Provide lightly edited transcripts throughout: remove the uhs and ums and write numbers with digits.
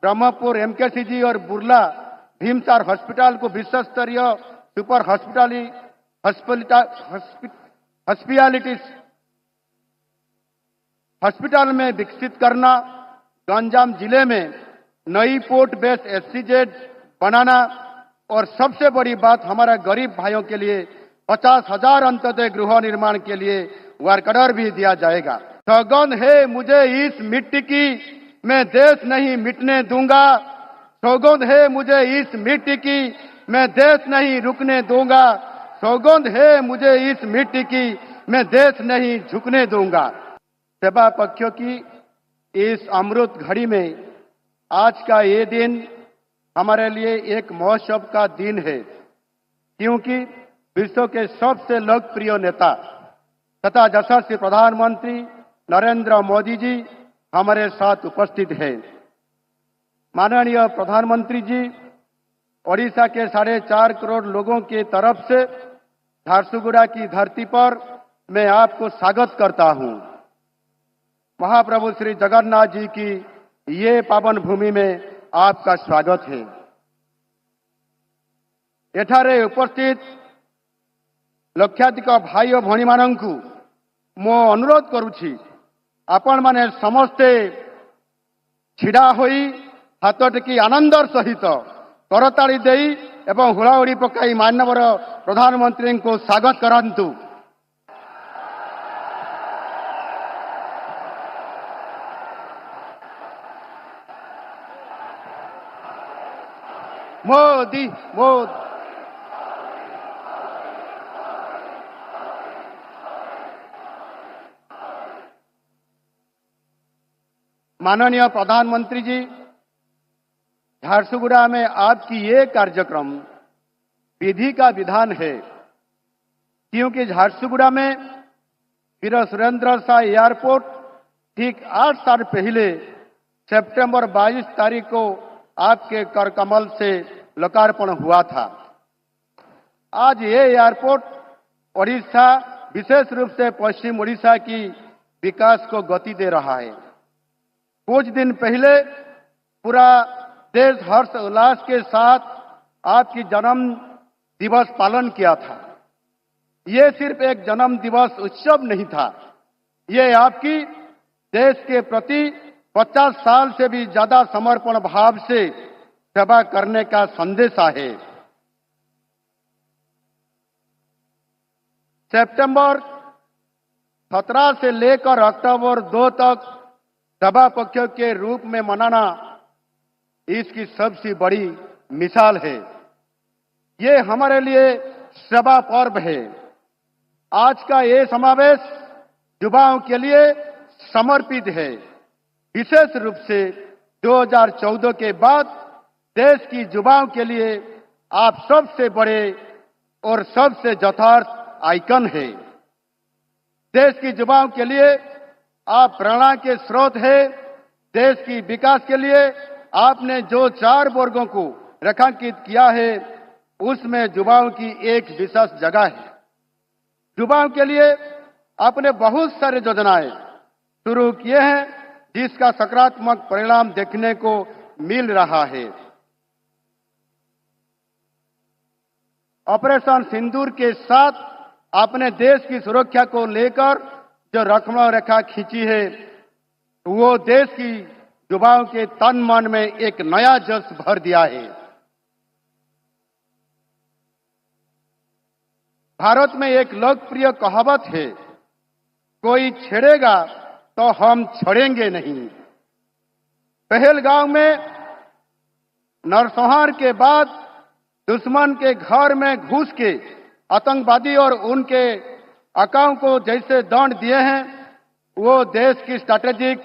Brahmapur MKCG और Burla भीमसार hospital को विश्व स्तरीय सुपर हॉस्पिटल में विकसित करना, गंजाम जिले में नई पोर्ट बेस्ड एससीजेड बनाना और सबसे बड़ी बात हमारा गरीब भाइयों के लिए 50,000 अंत्योदय गृह निर्माण के लिए वर्क ऑर्डर भी दिया जाएगा। सौगंध है मुझे इस मिट्टी की, मैं देश नहीं मिटने दूंगा। सौगंध है मुझे इस मिट्टी की, मैं देश नहीं रुकने दूंगा। सौगंध है मुझे इस मिट्टी की, मैं देश नहीं झुकने दूंगा। सेवा पक्षों की इस अमृत घड़ी में आज का ये दिन हमारे लिए एक महोत्सव का दिन है, क्योंकि विश्व के सबसे लोकप्रिय नेता तथा यशस्वी प्रधानमंत्री नरेंद्र मोदी जी हमारे साथ उपस्थित हैं। माननीय प्रधानमंत्री जी, ओडिशा के 4.5 करोड़ लोगों की तरफ से झारसुगुड़ा की धरती पर मैं आपको स्वागत करता हूं। महाप्रभु श्री जगन्नाथ जी की ये पावन भूमि में आपका स्वागत है। एठारे उपस्थित लक्षाधिक भाई और भणी मानंकु मो अनुरोध करुछि, आपण माने समस्ते छिड़ा होई हाथ टेकी आनंदर सहित करताली देई एवं हुलाहुड़ी पकाई माननीय प्रधानमंत्री को स्वागत करंतु। मोदी मोदी। माननीय प्रधानमंत्री जी, झारसुगुड़ा में आपकी ये कार्यक्रम विधि का विधान है, क्योंकि झारसुगुड़ा में वीर सुरेंद्र शाह एयरपोर्ट ठीक 8 साल पहले सितंबर 22 तारीख को आपके कर कमल से लोकार्पण हुआ था। आज ये एयरपोर्ट ओडिशा, विशेष रूप से पश्चिम ओडिशा की विकास को गति दे रहा है। कुछ दिन पहले पूरा देश हर्ष उल्लास के साथ आपकी जन्म दिवस पालन किया था। ये सिर्फ एक जन्म दिवस उत्सव नहीं था, ये आपकी देश के प्रति 50 साल से भी ज्यादा समर्पण भाव से सेवा करने का संदेश है। सितंबर 17 से लेकर अक्टूबर 2 तक सेवा पक्षों के रूप में मनाना इसकी सबसे बड़ी मिसाल है। ये हमारे लिए सेवा पर्व है। आज का ये समावेश युवाओं के लिए समर्पित है। विशेष रूप से 2014 के बाद देश की युवाओं के लिए आप सबसे बड़े और सबसे यथार्थ आइकन है। देश की युवाओं के लिए आप प्रेरणा के स्रोत है। देश की विकास के लिए आपने जो 4 वर्गों को रेखांकित किया है, उसमें युवाओं की एक विशेष जगह है। युवाओं के लिए आपने बहुत सारे योजनाएं शुरू किए हैं, जिसका सकारात्मक परिणाम देखने को मिल रहा है। ऑपरेशन सिंदूर के साथ आपने देश की सुरक्षा को लेकर जो लक्ष्मण रेखा खींची है, वो देश की युवाओं के तन मन में एक नया जोश भर दिया है। भारत में एक लोकप्रिय कहावत है, कोई छेड़ेगा तो हम छोड़ेंगे नहीं। पहलगांव में नरसंहार के बाद दुश्मन के घर में घुस के आतंकवादी और उनके आकाओं को जैसे दंड दिए हैं, वो देश की स्ट्रैटेजिक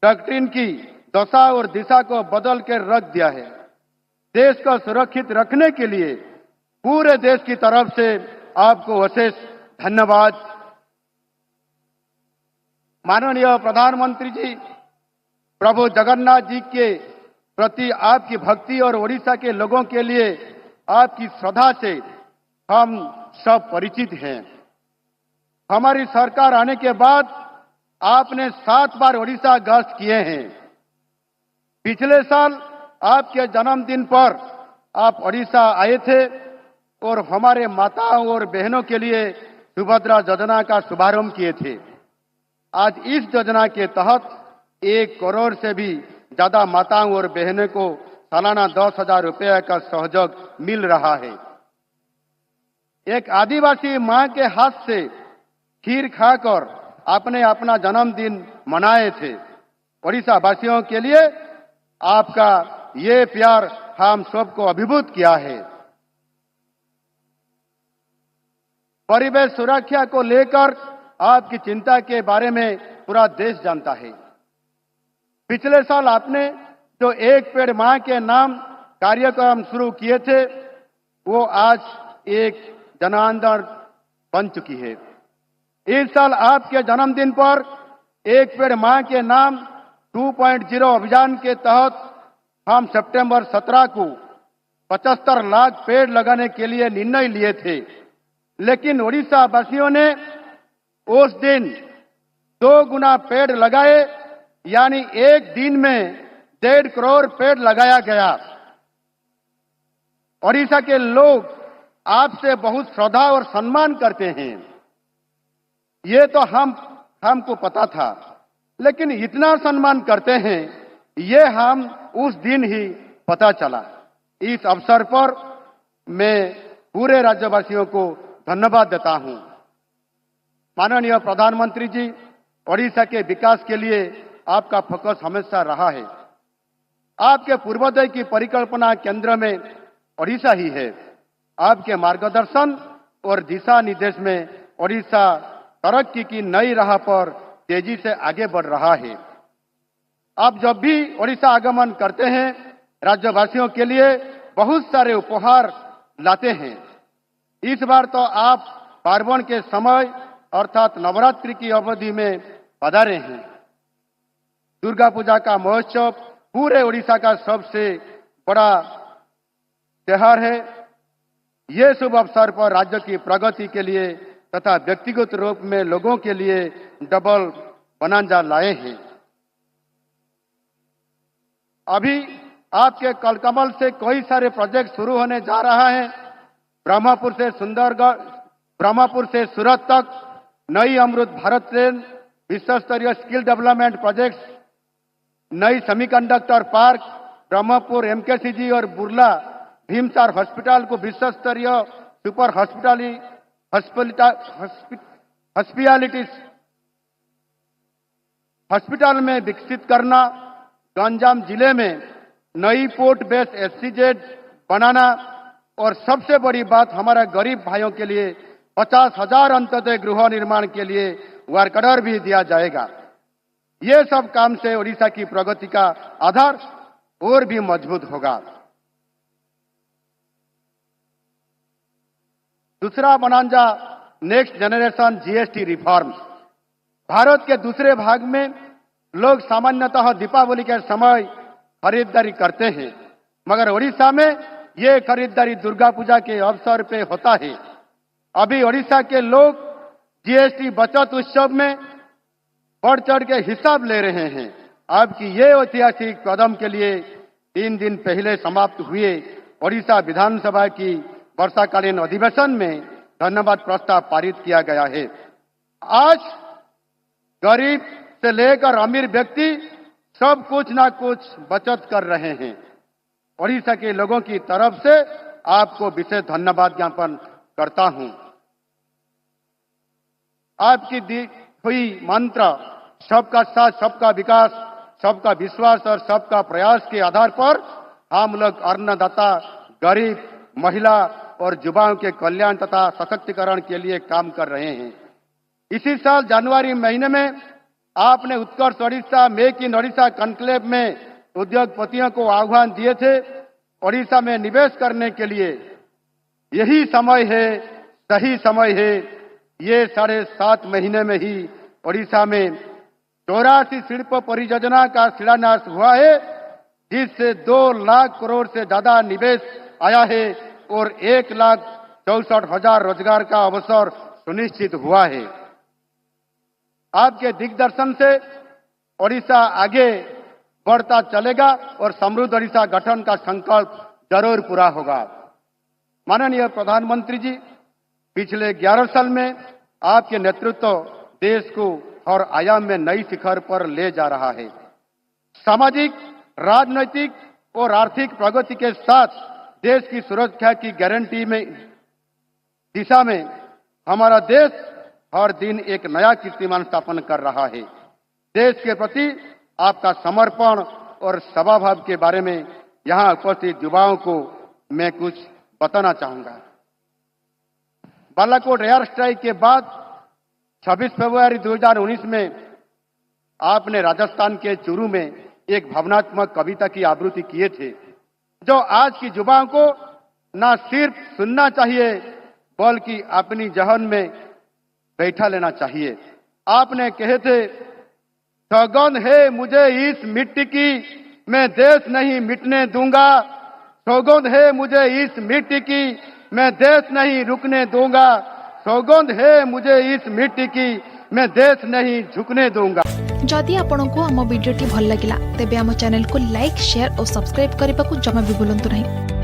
डॉक्ट्रिन की दशा और दिशा को बदल कर रख दिया है। देश को सुरक्षित रखने के लिए पूरे देश की तरफ से आपको विशेष धन्यवाद। माननीय प्रधानमंत्री जी, प्रभु जगन्नाथ जी के प्रति आपकी भक्ति और ओडिशा के लोगों के लिए आपकी श्रद्धा से हम सब परिचित हैं। हमारी सरकार आने के बाद आपने 7 बार ओडिशा गश्त किए हैं। पिछले साल आपके जन्मदिन पर आप ओडिशा आए थे और हमारे माताओं और बहनों के लिए सुभद्रा योजना का शुभारंभ किए थे। आज इस योजना के तहत 1 करोड़ से भी ज्यादा माताओं और बहनों को सालाना 10,000 रुपये का सहयोग मिल रहा है। एक आदिवासी मां के हाथ से खीर खाकर आपने अपना जन्मदिन मनाए थे। ओडिशा वासियों के लिए आपका ये प्यार हम सबको अभिभूत किया है। परिवेश सुरक्षा को लेकर आपकी चिंता के बारे में पूरा देश जानता है। पिछले साल आपने जो 1 पेड़ मां के नाम कार्यक्रम शुरू किए थे, वो आज एक जन आंदोलन बन चुकी है। इस साल आपके जन्मदिन पर 1 पेड़ मां के नाम 2.0 अभियान के तहत हम सितंबर 17 को 75 लाख पेड़ लगाने के लिए निर्णय लिए थे, लेकिन ओडिशा वासियों ने उस दिन 2 गुना पेड़ लगाए, यानी एक दिन में 1.5 करोड़ पेड़ लगाया गया। ओडिशा के लोग आपसे बहुत श्रद्धा और सम्मान करते हैं, ये तो हमको पता था, लेकिन इतना सम्मान करते हैं ये हम उस दिन ही पता चला। इस अवसर पर मैं पूरे राज्यवासियों को धन्यवाद देता हूं। माननीय प्रधानमंत्री जी, ओडिशा के विकास के लिए आपका फोकस हमेशा रहा है। आपके पूर्वोदय की परिकल्पना केंद्र में ओडिशा ही है। आपके मार्गदर्शन और दिशा निर्देश में ओडिशा तरक्की की नई राह पर तेजी से आगे बढ़ रहा है। आप जब भी ओडिशा आगमन करते हैं, राज्यवासियों के लिए बहुत सारे उपहार लाते हैं। इस बार तो आप पार्वण के समय अर्थात नवरात्रि की अवधि में पधारे हैं। दुर्गा पूजा का महोत्सव पूरे ओडिशा का सबसे बड़ा त्योहार है। ये शुभ अवसर पर राज्य की प्रगति के लिए तथा व्यक्तिगत रूप में लोगों के लिए डबल बनांजा लाए हैं। अभी आपके कलकमल से कई सारे प्रोजेक्ट शुरू होने जा रहा है। ब्रह्मपुर से सुंदरगढ़, ब्रह्मपुर से सूरत तक नई अमृत भारत ट्रेन, विश्व स्तरीय स्किल डेवलपमेंट प्रोजेक्ट्स, नई सेमीकंडक्टर पार्क, ब्रह्मपुर एमकेसीजी और बुर्ला भीमसार हॉस्पिटल को विश्व स्तरीय सुपर हॉस्पिटल में विकसित करना, गंजाम जिले में नई पोर्ट बेस एससीजेड बनाना और सबसे बड़ी बात हमारा गरीब भाइयों के लिए 50,000 अंत्योदय गृह निर्माण के लिए वर्क ऑर्डर भी दिया जाएगा। ये सब काम से ओडिशा की प्रगति का आधार और भी मजबूत होगा। दूसरा bonanza next generation GST reforms. Bharat के दूसरे भाग में लोग सामान्यतः दीपावली के समय खरीदारी करते हैं, मगर ओडिशा में ये खरीदारी दुर्गा पूजा के अवसर पे होता है। अभी ओडिशा के लोग जीएसटी बचत उत्सव में बढ़ चढ़ के हिसाब ले रहे हैं। आपकी ये ऐतिहासिक कदम के लिए 3 दिन पहले समाप्त हुए ओडिशा विधानसभा की वर्षाकालीन अधिवेशन में धन्यवाद प्रस्ताव पारित किया गया है। आज गरीब से लेकर अमीर व्यक्ति सब कुछ ना कुछ बचत कर रहे हैं। ओडिशा के लोगों की तरफ से आपको विशेष धन्यवाद ज्ञापन करता हूं। आपकी दी हुई मंत्र सबका साथ, सबका विकास, सबका विश्वास और सबका प्रयास के आधार पर हम लोग अन्नदाता, गरीब, महिला और युवाओं के कल्याण तथा सशक्तिकरण के लिए काम कर रहे हैं। इसी साल जनवरी महीने में आपने Utkarsh Odisha make in Odisha conclave में उद्योगपतियों को आह्वान दिए थे। ओडिशा में निवेश करने के लिए यही समय है, सही समय है। ये 7.5 महीने में ही ओडिशा में 84 शिल्प परियोजना का शिलान्यास हुआ है, जिससे 2 लाख करोड़ से ज्यादा निवेश आया है और 1,64,000 रोजगार का अवसर सुनिश्चित हुआ है। आपके दिग्दर्शन से ओडिशा आगे बढ़ता चलेगा और समृद्ध ओडिशा गठन का संकल्प जरूर पूरा होगा। माननीय प्रधानमंत्री जी, पिछले 11 साल में आपके नेतृत्व देश को हर आयाम में नई शिखर पर ले जा रहा है। सामाजिक, राजनैतिक और आर्थिक प्रगति के साथ देश की सुरक्षा की गारंटी में दिशा में हमारा देश हर दिन एक नया कीर्तिमान स्थापन कर रहा है। देश के प्रति आपका समर्पण और सेवाभाव के बारे में यहाँ उपस्थित युवाओं को मैं कुछ बताना चाहूंगा। बालाकोट एयर स्ट्राइक के बाद 26 फरवरी 2019 में आपने राजस्थान के चूरू में एक भावनात्मक कविता की आवृत्ति किए थे, जो आज की युवाओं को न सिर्फ सुनना चाहिए बल्कि अपनी जहन में बैठा लेना चाहिए। आपने कहे थे, सौगंध है मुझे इस मिट्टी की, मैं देश नहीं मिटने दूंगा। सौगंध है मुझे इस मिट्टी की, मैं देश नहीं रुकने दूंगा। सौगंध है मुझे इस मिट्टी की, मैं देश नहीं झुकने दूंगा। जदि आपंक आम भिडी भल लगा तेब आम चैनल को लाइक, शेयर और सब्सक्राइब करने को जमा भी भूलु नहीं।